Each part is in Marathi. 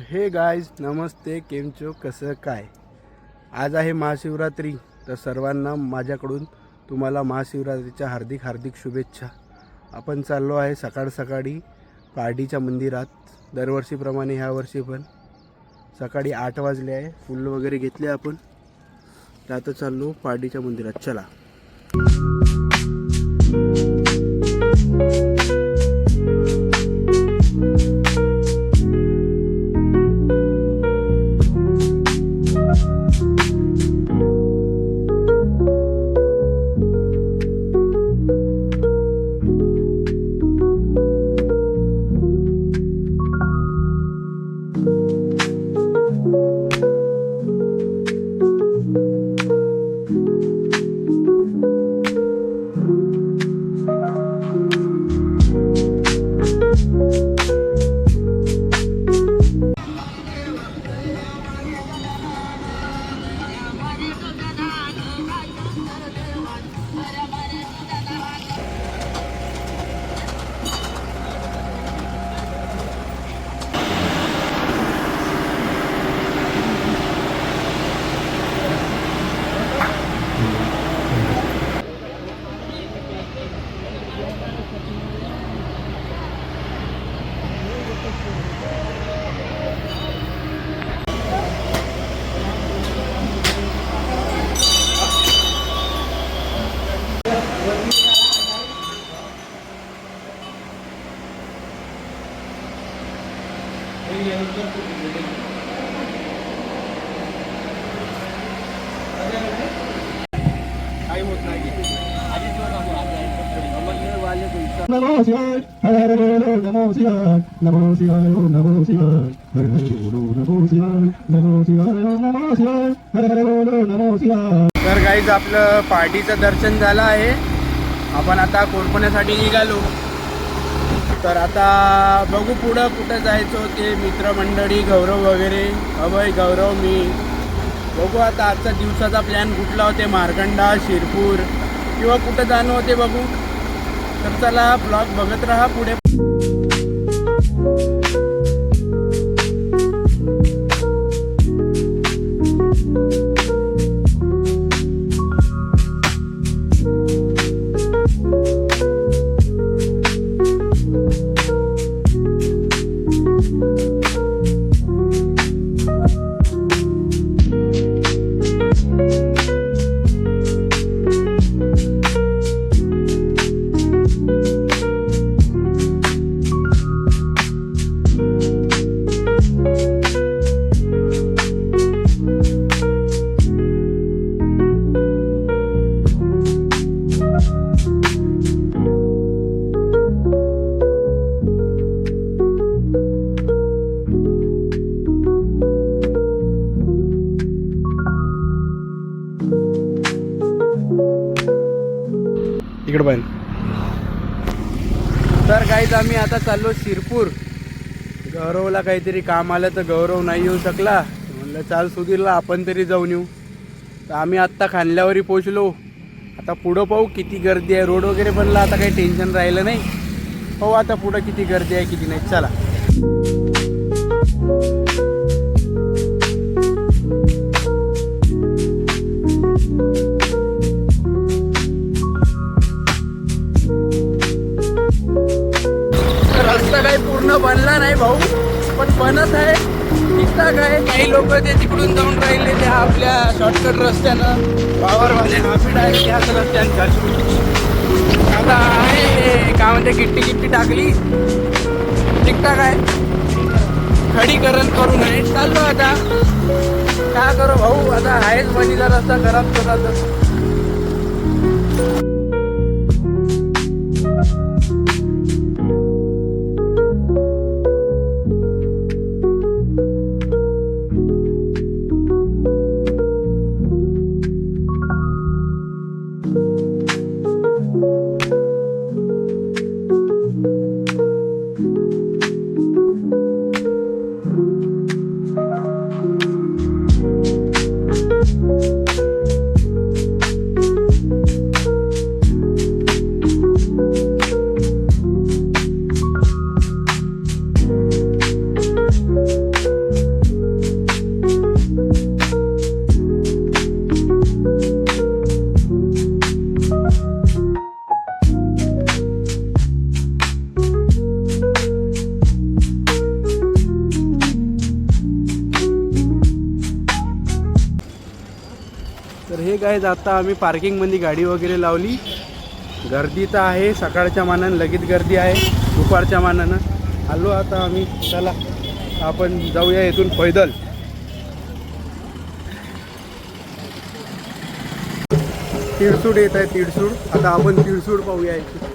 हे गाईज नमस्ते, केमचो कसं काय. आज आहे महाशिवरात्री, तर सर्वांना माझ्याकडून तुम्हाला महाशिवरात्रीच्या हार्दिक हार्दिक शुभेच्छा. आपण चाललो आहे सकाळ सकाळी पारडीच्या मंदिरात. दरवर्षीप्रमाणे ह्या वर्षी पण सकाळी 8 वाजले आहे. फुलं वगैरे घेतले आपण, तर आता चाललो पारडीच्या मंदिरात. चला. नमो शिवाय हर हर बोलो नमो शिवाय नमो शिवाय ओम नमो शिवाय हर हर बोलो नमो शिवाय नमो शिवाय ओम नमो शिवाय हर हर बोलो नमो शिवाय. तर गाईज आपलं पार्टीचं दर्शन झालं आहे. आपण आता कोरपण्यासाठी निघालो. तर आता बघू पुढं कुठं जायचं ते. मित्रमंडळी गौरव वगैरे, अभय गौरव मी बघू आता आजचा दिवसाचा प्लॅन कुठला होते. मार्कंडा, शिरपूर किंवा कुठं जाणं होते बघू. तर चला ब्लॉग बघत राहा पुढे. इकडे पण. तर काहीच आम्ही आता चाललो शिरपूर. गौरवला काहीतरी काम आलं तर गौरव नाही येऊ शकला. म्हणलं चाल सुधीरला आपण तरी जाऊन येऊ. तर आम्ही आत्ता खांदल्यावरही पोचलो. आता पुढं पाहू किती गर्दी आहे. रोड वगैरे बनला, आता काही टेन्शन राहिलं नाही. पाहू आता पुढं किती गर्दी आहे किती नाही. चला. रस्ता काही पूर्ण बनला नाही भाऊ, पण बनत आहे. ठीकठाक आहे. काही लोक ते तिकडून जाऊन राहिले ते आपल्या शॉर्टकट रस्त्यानं. पावरवाले हाफिड आहे त्याच रस्त्यानं चालू. आता आहे काय म्हणते गिट्टी टाकली. ठीकठाक आहे. खडीकरण करून आहे चाललो. आता काय करू भाऊ, आता आहेच बनीचा रस्ता खराब करत. हे काय आता आम्ही पार्किंगमध्ये गाडी वगैरे लावली. गर्दी तर आहे सकाळच्या मानानं, लगेच गर्दी आहे दुपारच्या मानानं. आलो आता आम्ही. चला आपण जाऊया इथून पैदल. तिळसूड येत आहे, तिळसूड. आता आपण तिळसूड पाहूया इथे.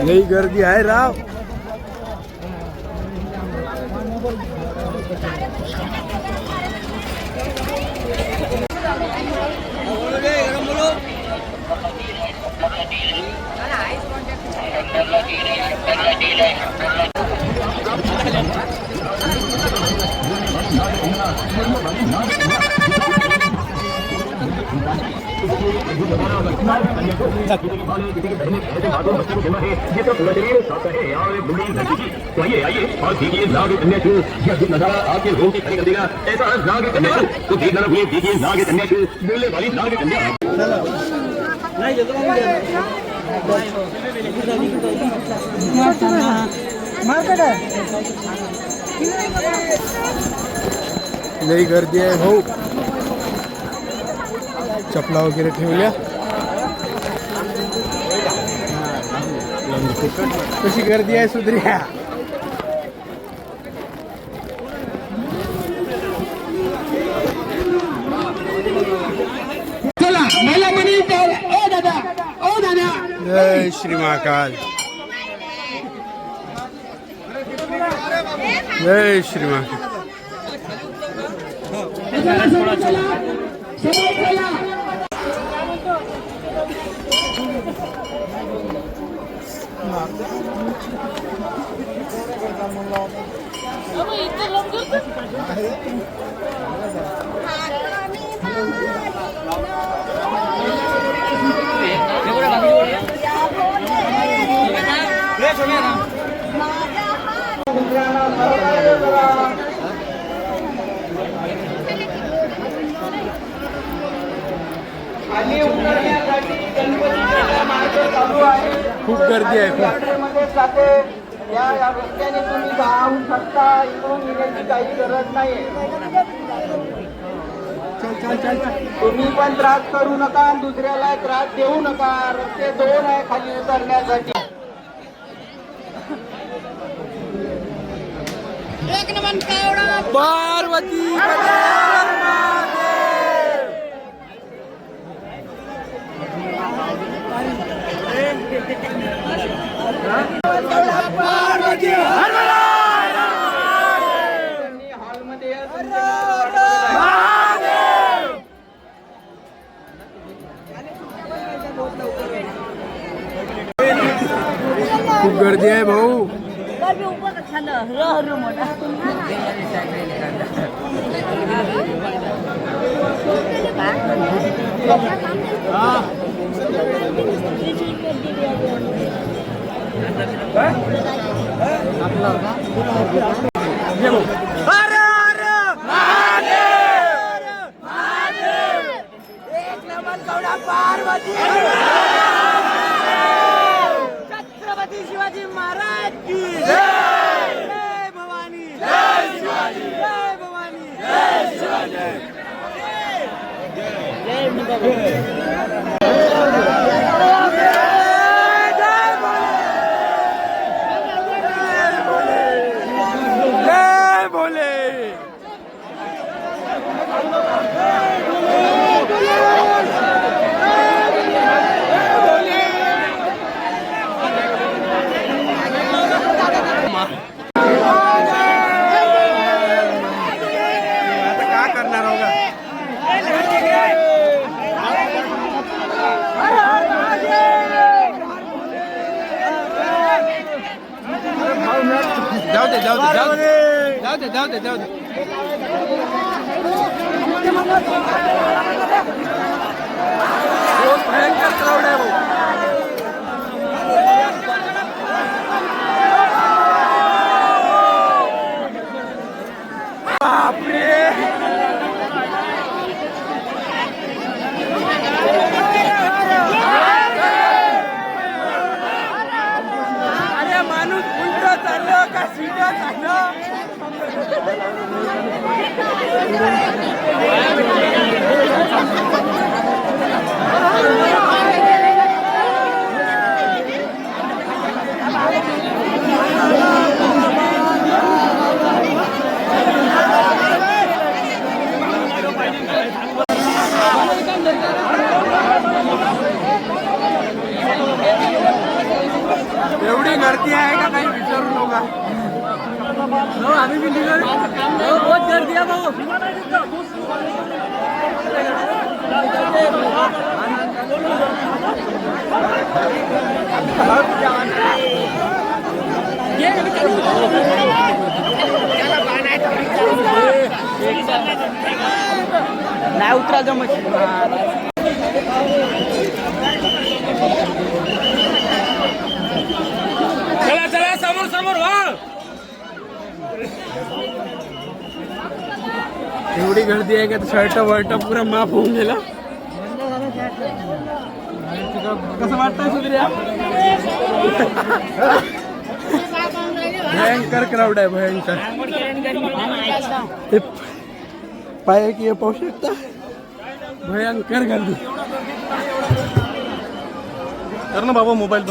लई गर्दी आहे राव. नजारा आपके रूह की खड़ी कर देगा. ऐसा नाग कन्या तो देखना ना भूलिए. देखिए नाग कन्या को बोलने वाली नाग कन्या. लई गर्दी आहे भाऊ. चपला वगैरे ठेवल्या. कशी गर्दी आहे सुधऱ्या. चला मला म्हणे ओ दादा, ओ दादा. जय श्री महाकाल. जय श्री महाकाल. खाली उतरण्यासाठी गणपतीचा मार्ग चालू आहे. खूप गर्दी आहे खूप. यात्रेमध्ये जाते या रस्त्याने तुम्ही जाऊ शकता. इकडून येण्याची काही गरज नाही. तुम्ही पण त्रास करू नका आणि दुसऱ्याला त्रास देऊ नका. रस्ते 2 आहे खाली उतरण्यासाठी. पार्वती हॉलमध्ये खूप गर्दी आहे भाऊ. छत्रपती शिवाजी महाराज की जय. जय भवानी. जय शिवाजी. जय भवानी. जय शिवाजी. जय भोले. आता काय करणार होगा. दे जाऊ दे जाऊ दे जाऊ दे जाऊ दे जाऊ दे. खूप भयंकर क्राऊड आहे भाऊ. बापरे अरे माणूस उलट चाललं का सीधा चाललं. एवढी गर्दी आहे का काही विचारू नका. आम्ही बी निघालो. बहुत गर्दी आहे भाऊ. नाही उतरा जमत. चला चला समोर समोर व्हा. एवढी गर्दी आहे का शर्ट वर्ट पुरा माफ होऊन गेला. कसं वाटतंय सुधऱ्या. भयंकर क्राऊड आहे भयंकर. पाय की पाहू शकता भयंकर गर्दी. कर ना बाबा मोबाईल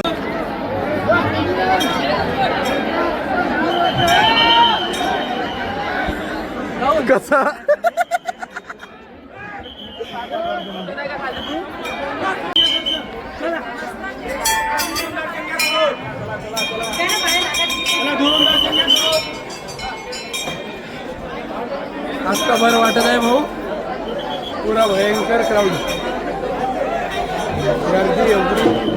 कसा आजका बरं वाटत आहे भाऊ. पुरा भयंकर क्राऊड गर्दी एवढी.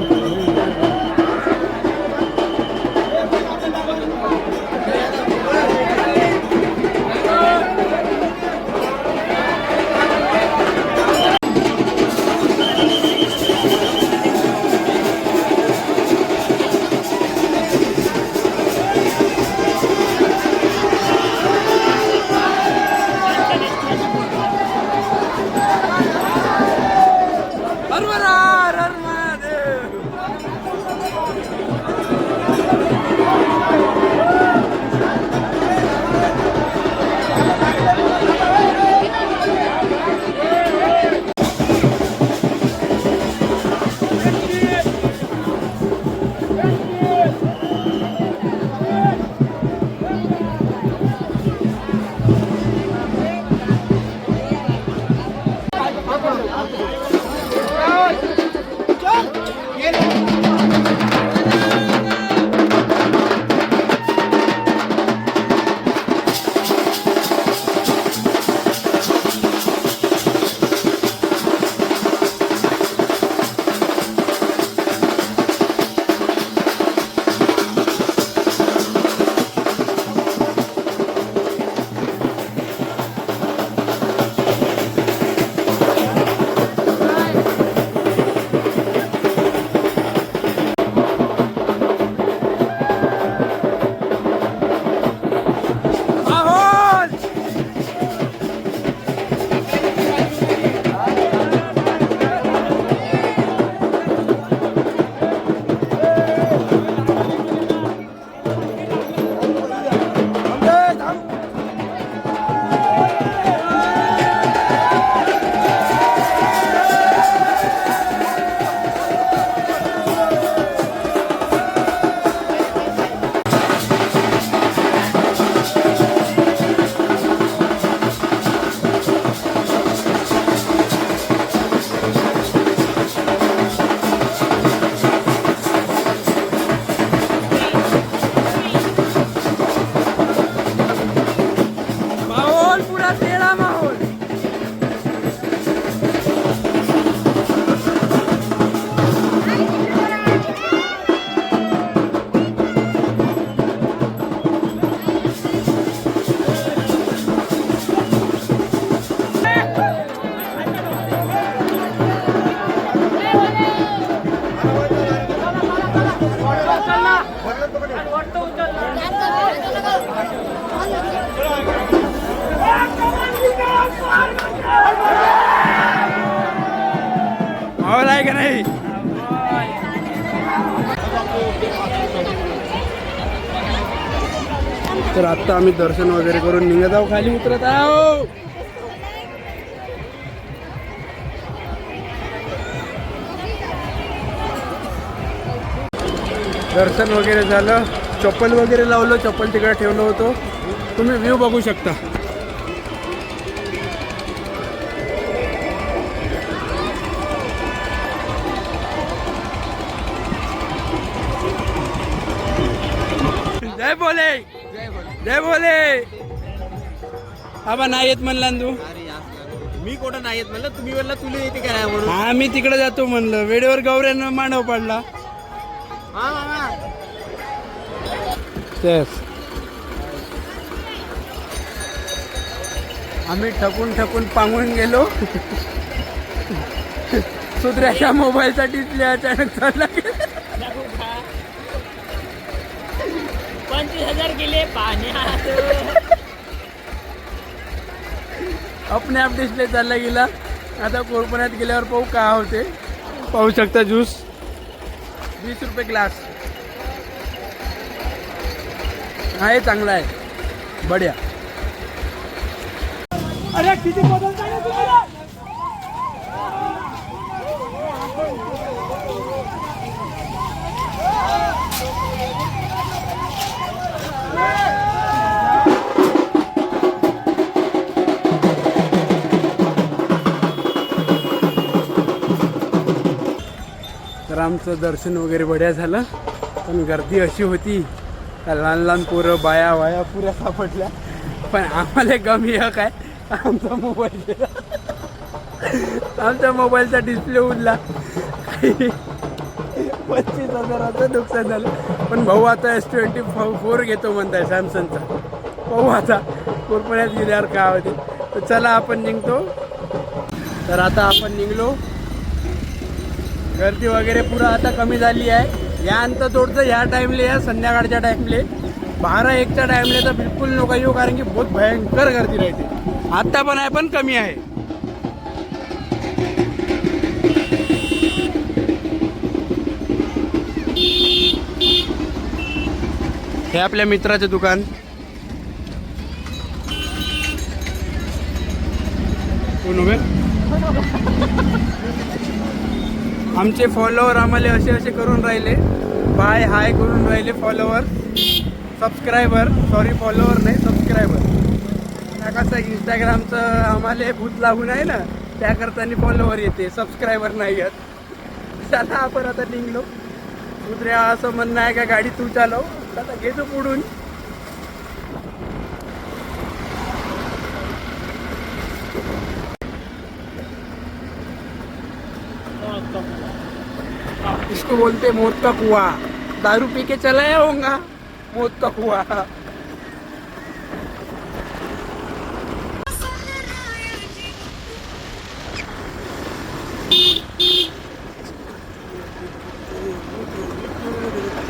हर महादेव. तर आत्ता आम्ही दर्शन वगैरे करून निघत आहोत, खाली उतरत आहो. दर्शन वगैरे झालं, चप्पल वगैरे लावलं, चप्पल तिकडे ठेवलं होतं. तुम्ही व्ह्यू बघू शकता. जय बोले, जय बोले. आबा नाही येत म्हणला ना तू. मी कुठं नाही येत म्हणलं, तुम्ही म्हणलं तुला येते काय म्हणून. हा मी तिकडे जातो म्हणलं, वेळेवर गौऱ्यानं मांडव पडला. हा मामा. तेच आम्ही ठकून ठकून पांगून गेलो. सुत्र्याच्या मोबाईलचा डिस्प्ले अचानक चालला. 25,000 गेले पाण्यात. अपने आप डिस्प्ले चालला गेला. आता कोरपण्यात गेल्यावर पाहू का होते. पाहू शकता ज्यूस 20 रुपये ग्लास आहे, चांगला आहे, बढिया. अरे किती बदलता आहे तुम्हाला. तर आमचं दर्शन वगैरे बढिया झालं, पण गर्दी अशी होती का लहान लहान पोरं बाया वाया पुऱ्या सापडल्या. पण आम्हाला कमी हक आहे, आमचा मोबाईल गेला. आमच्या मोबाईलचा डिस्प्ले उडला. 25,000चं नुकसान झालं. पण भाऊ आता S24 घेतो म्हणताय सॅमसंगचा. पाहू आता कोरपण्यात गेल्यावर काय होते. तर चला आपण निघतो. तर आता आपण निघलो. गर्दी वगैरे पुरा आता कमी झाली आहे. या अंततोडचं ह्या टाईमले, या संध्याकाळच्या टाईमले 12-1च्या टाईमले तर बिलकुल नका येऊ, कारण की बहुत भयंकर गर्दी राहते. आत्ता पण आहे, पण कमी आहे. हे आपल्या मित्राचे दुकान. कोण उभे आमचे फॉलोअर आम्हाला असे करून राहिले, बाय हाय करून राहिले. फॉलोअर सबस्क्रायबर, सॉरी फॉलोअर नाही सबस्क्रायबर. त्या कसं इंस्टाग्रामचं आम्हाला भूत लागून आहे ना, त्याकरता फॉलोअर येते, सबस्क्रायबर नाही येत. चला आपण आता निघलो. उद्या असं म्हणणं आहे का गाडी तू चालव. आता घेतो पुढून. इसको बोलते मौत का कुआं. दारू पी के चलाया होगा, मौत का कुआं.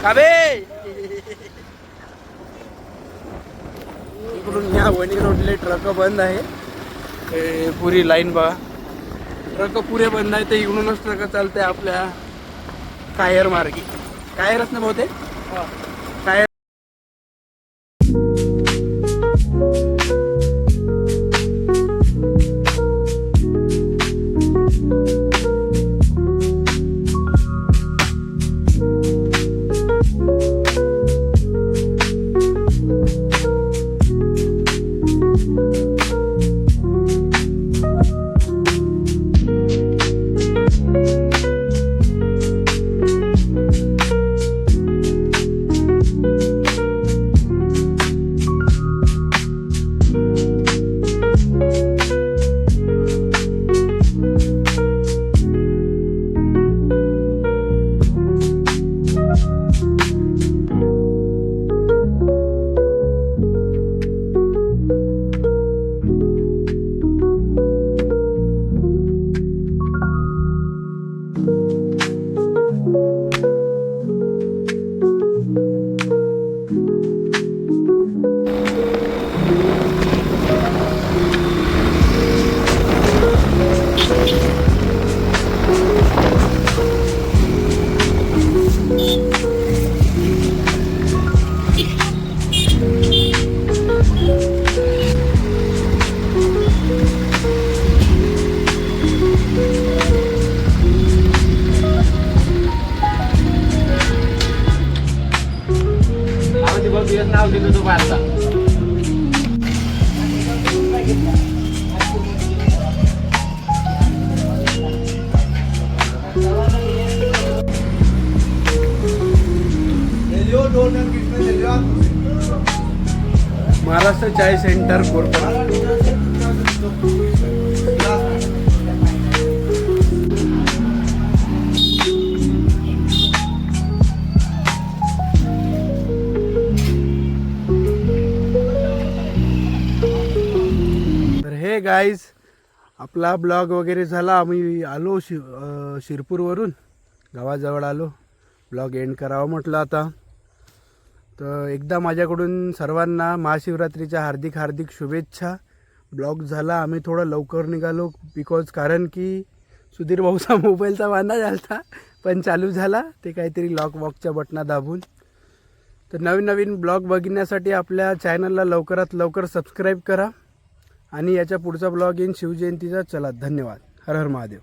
अबे इकडून ह्या वणी रोडले ट्रक बंद आहे. पुरी लाईन बघा, ट्रक पुरे बंद आहे. ते इकडूनच ट्रक चालते आपल्या कायर मार्गी. कायरच ना बहुतेक कायर. महाराष्ट्र चाय सेंटर कोरपा. तर हे गाईज आपला ब्लॉग वगैरे झाला. आम्ही आलो शिरपूरवरून गावाजवळ आलो. ब्लॉग एंड करावा म्हटलं आता. तर एकदा माझ्याकडून सर्वांना महाशिवरात्रीच्या हार्दिक हार्दिक शुभेच्छा. ब्लॉग झाला. आम्ही थोडं लवकर निघालो कारण की सुधीर भाऊचा मोबाईलचा वांदा झाला पण चालू झाला. ते काहीतरी लॉक वॉकच्या बटना दाबून. तर नवीन नवीन ब्लॉग बघण्यासाठी आपल्या चॅनलला लवकरात लवकर सबस्क्राईब करा. आणि याच्या पुढचा ब्लॉग येईन शिवजयंतीचा. चला धन्यवाद. हर हर महादेव.